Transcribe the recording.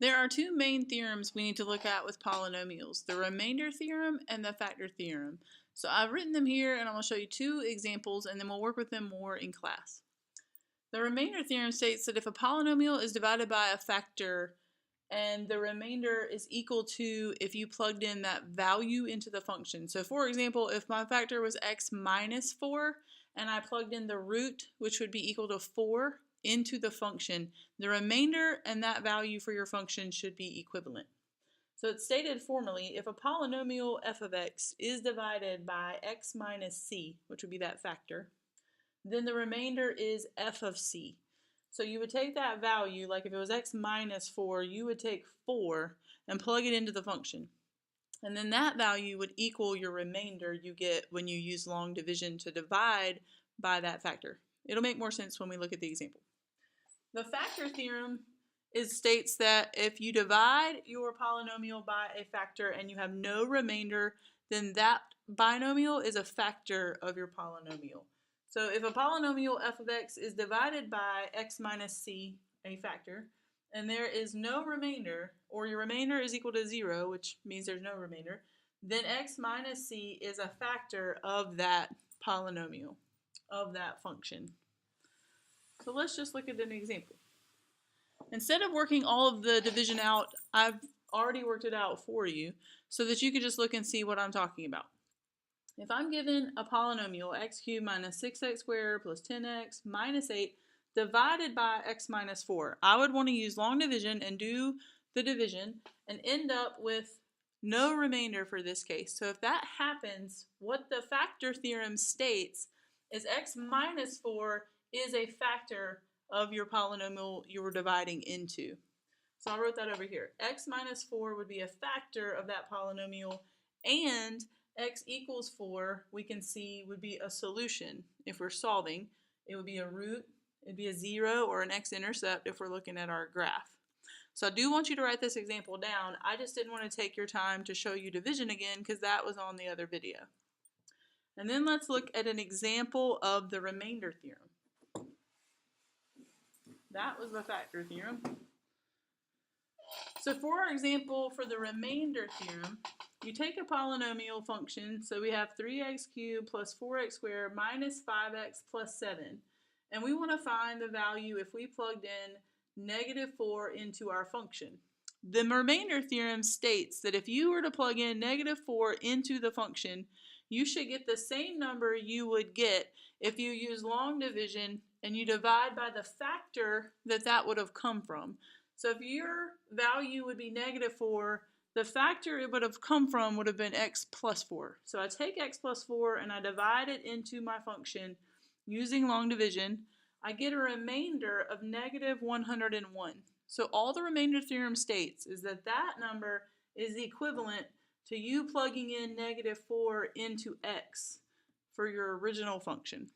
There are two main theorems we need to look at with polynomials, the remainder theorem and the factor theorem. So I've written them here and I'm going to show you two examples and then we'll work with them more in class. The remainder theorem states that if a polynomial is divided by a factor and the remainder is equal to if you plugged in that value into the function. So for example, if my factor was x minus 4 and I plugged in the root, which would be equal to 4, into the function, the remainder and that value for your function should be equivalent. So it's stated formally, if a polynomial f of x is divided by x minus c, which would be that factor, then the remainder is f of c. So you would take that value, like if it was x minus 4, you would take 4 and plug it into the function. And then that value would equal your remainder you get when you use long division to divide by that factor. It'll make more sense when we look at the example. The factor theorem states that if you divide your polynomial by a factor and you have no remainder, then that binomial is a factor of your polynomial. So if a polynomial f of x is divided by x minus c, a factor, and there is no remainder, or your remainder is equal to 0, which means there's no remainder, then x minus c is a factor of that polynomial, of that function. So let's just look at an example. Instead of working all of the division out, I've already worked it out for you so that you can just look and see what I'm talking about. If I'm given a polynomial x cubed minus 6x squared plus 10x minus 8 divided by x minus 4, I would want to use long division and do the division and end up with no remainder for this case. So if that happens, what the factor theorem states is x minus 4 is a factor of your polynomial you were dividing into. So I wrote that over here. X minus 4 would be a factor of that polynomial, and x equals 4, we can see, would be a solution. If we're solving, it would be a root, it'd be a 0 or an x-intercept if we're looking at our graph. So I do want you to write this example down. I just didn't want to take your time to show you division again because that was on the other video. And then let's look at an example of the remainder theorem. That was the factor theorem. So for our example for the remainder theorem, you take a polynomial function, so we have 3x cubed plus 4x squared minus 5x plus 7. And we want to find the value if we plugged in negative 4 into our function. The remainder theorem states that if you were to plug in negative 4 into the function, you should get the same number you would get if you use long division and you divide by the factor that would have come from. So if your value would be negative 4, the factor it would have come from would have been x plus 4. So I take x plus 4 and I divide it into my function using long division. I get a remainder of negative 101. So all the remainder theorem states is that that number is equivalent to you plugging in negative 4 into x for your original function.